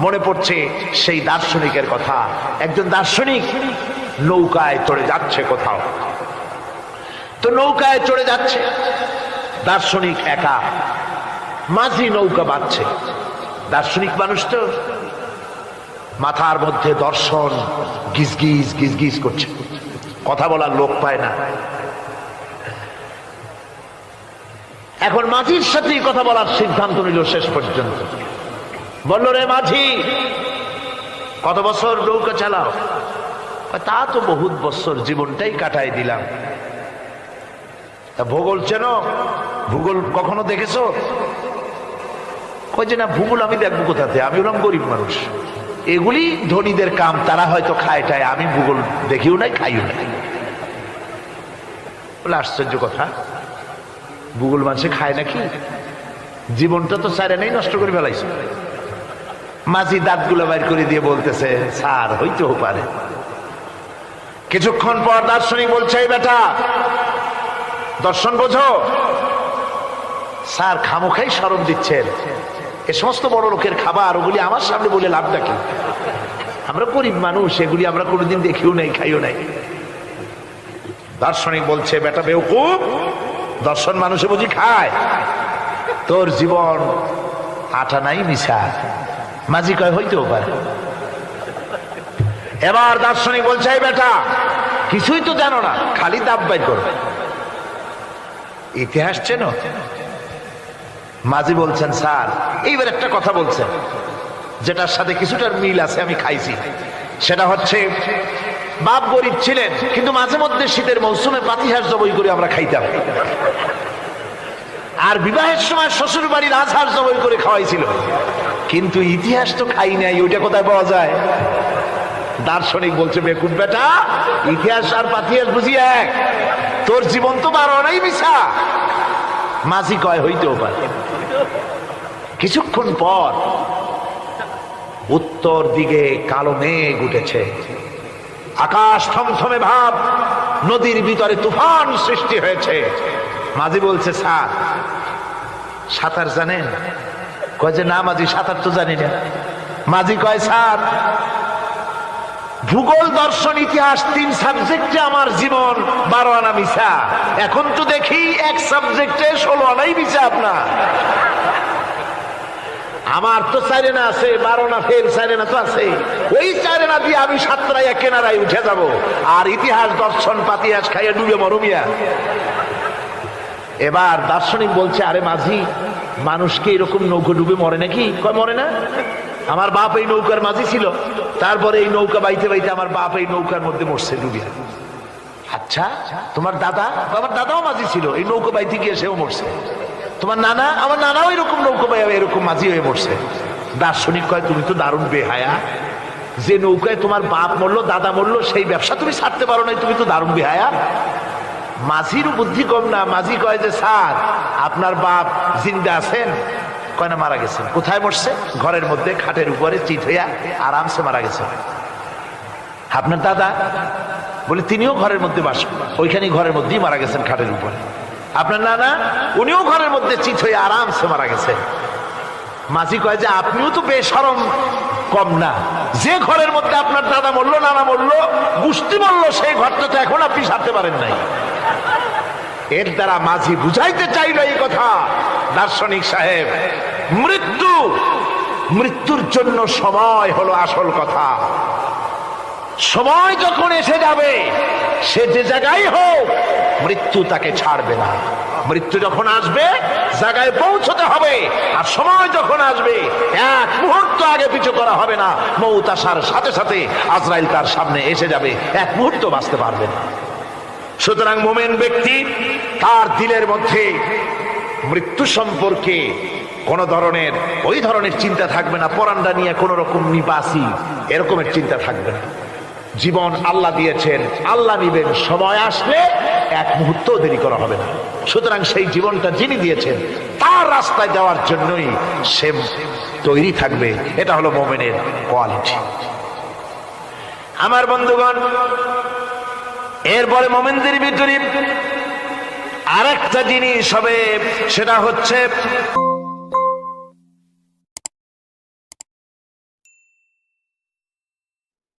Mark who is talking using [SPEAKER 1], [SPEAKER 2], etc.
[SPEAKER 1] মনে পড়ছে সেই দার্শনিকের কথা। একজন দার্শনিক নৌকায় চড়ে যাচ্ছে কোথাও, তো নৌকায় চড়ে যাচ্ছে দার্শনিক একা, মাঝি নৌকা বাঁধছে। দার্শনিক মানুষ তো মাথার মধ্যে দর্শন গিজগিজ গিজগিজ করছে, কথা বলার লোক পায় না। এখন মাঝির সাথেই কথা বলার সিদ্ধান্ত নিল। শেষ পর্যন্ত বলল, রে মাঝি, কত বছর নৌকা চালাও? তা তো বহুত বছর, জীবনটাই কাটাই দিলাম। তা ভূগোল চেনো? ভূগোল কখনো দেখেছো? কই যে না, ভূগোল আমি দেখবো কোথাতে, আমি হলাম গরিব মানুষ, এগুলি ধনীদের কাম, তারা হয়তো খায় টায়, আমি ভূগোল দেখিও নাই খাইও নাই। বলে আশ্চর্য কথা, ভূগোল মানুষে খায় নাকি? জীবনটা তো চাইরে নেই, নষ্ট করে ফেলাইছে। মাঝি দাঁতগুলো বাইর করে দিয়ে বলতেছে, স্যার হইতেও পারে। কিছুক্ষণ পর দার্শনিক বলছে, এই বেটা, দর্শন বোঝো? স্যার খামোখাই শরম দিচ্ছেন, এ সমস্ত বড় লোকের খাবার, ওগুলি আমার সামনে বলে লাভটা কি? আমরা গরিব মানুষ, এগুলি আমরা কোনোদিন দেখিও নাই খাইও নাই। দার্শনিক বলছে, বেটা বেওকুফ, দর্শন মানুষে বুঝি খায়? তোর জীবন আটা নাই মিশা। মাঝি কয়, হইতেও পারে। এবার দার্শনিক বলছে, এই বেটা, কিছুই তো জানো না, খালি দাব বাইর করো, ইতিহাস চেনো? মাঝি বলছেন, স্যার, এইবার একটা কথা বলছেন যেটার সাথে কিছুটার মিল আছে, আমি খাইছি। সেটা হচ্ছে, বাপ গরিব ছিলেন, কিন্তু মাঝে মধ্যে শীতের মৌসুমে পাতিহাঁস জবাই করে আমরা খাইতাম, আর বিবাহের সময় শ্বশুর বাড়ির রাজহাঁস জবাই করে খাওয়াইছিল, কিন্তু ইতিহাস তো খাই নাই, ওইটা কোথায় পাওয়া যায়? দার্শনিক বলছে, বেকুব বেটা, ইতিহাস আর পাতিহাঁস বুঝি এক? তোর জীবন তো 12 আনাই মিছা। মাঝি কয়, হইতেও পারে। কিছুক্ষণ পর উত্তর দিকে কালো মেঘ উঠেছে, আকাশ থমথমে ভাব, নদীর ভিতরে তুফান সৃষ্টি হয়েছে। মাঝি বলছে, স্যার সাঁতার জানেন? কয় যে না মাঝি, সাঁতার তো জানি না। মাঝি কয়, স্যার ভূগোল, দর্শন, ইতিহাস 3 সাবজেক্টে আমার জীবন 12 আনা মিছা, এখন তো দেখি এক সাবজেক্টে 16 আনাই মিছা আপনার। আমার তো 4 আনা আছে, 12 আনা ফেল, 4 আনা তো আছে, ওই 4 আনা দিয়ে আমি সাতরায় কেনারায় উঠে যাব, আর ইতিহাস দর্শন পাতিহাস খাইয়ে ডুবে মরমিয়া। এবার দার্শনিক বলছে, আরে মাঝি, মানুষকে এরকম নৌকো ডুবে মরে নাকি? কয় মরে না, আমার বাপ এই নৌকার মাঝি ছিল, তারপরে এই নৌকা বাইতে বাইতে আমার বাপ এই নৌকার মধ্যে মরছে ডুবিয়া। আচ্ছা, তোমার দাদা? আমার দাদাও মাঝি ছিল, এই নৌকা বাইতে গিয়ে সেও মরছে। তোমার নানা? আমার নানাও এরকম নৌকা বাইয়া এরকম মাঝি হয়ে মরছে। দার্শনিক কয়, তুমি তো দারুণ বেহায়া, যে নৌকায় তোমার বাপ মরলো, দাদা মরলো, সেই ব্যবসা তুমি ছাড়তে পারো নাই, তুমি তো দারুণ বেহায়া। মাঝিরও বুদ্ধি কম না। মাঝি কয় যে, স্যার আপনার বাপ জিন্দা আছেন? কয় না, মারা গেছেন। কোথায় মরছে? ঘরের মধ্যে খাটের উপরে চিত হইয়া আরামসে মারা গেছে। আপনার দাদা? বলে তিনিও ঘরের মধ্যে বাস, ওইখানেই ঘরের মধ্যেই মারা গেছেন, খাটের উপরে। আপনার নানা? উনিও ঘরের মধ্যে চিত হইয়া আরামসে মারা গেছে। মাঝি কয় যে, আপনিও তো বেশরম কম না, যে ঘরের মধ্যে আপনার দাদা মরলো, নানা মরলো, গোষ্ঠী মরলো, সেই ঘরটা তো এখন আপনি সারতে পারেন নাই। এর দ্বারা মাঝি বুঝাইতে চাইল এই কথা, দার্শনিক সাহেব, মৃত্যুর জন্য সময় হলো আসল কথা। সময় যখন এসে যাবে, সে যে জায়গায় হোক, মৃত্যু তাকে ছাড়বে না। মৃত্যু যখন আসবে, জায়গায় পৌঁছতে হবে, আর সময় যখন আসবে, 1 মুহূর্ত আগে পিছু করা হবে না। মউত আসার সাথে সাথে আজরাইল তার সামনে এসে যাবে, 1 মুহূর্ত বাঁচতে পারবে না। সুতরাং মুমিন ব্যক্তি, তার দিলের মধ্যে মৃত্যু সম্পর্কে ওই ধরনের চিন্তা থাকবে না, পরান্ডা নিয়ে কোন রকম নিবাসী এরকমের চিন্তা থাকবে না। জীবন আল্লাহ দিয়েছেন, আল্লাহ নিবেন, সময় আসলে 1 মুহূর্ত দেরি করা হবে না। সুতরাং সেই জীবনটা যিনি দিয়েছেন, তার রাস্তায় যাওয়ার জন্যই সে তৈরি থাকবে। এটা হলো মুমিনের কোয়ালিটি। আমার বন্ধুগণ, এরপরে মুমিনদের ভিতরে আরেকটা জিনিস হবে, সেটা হচ্ছে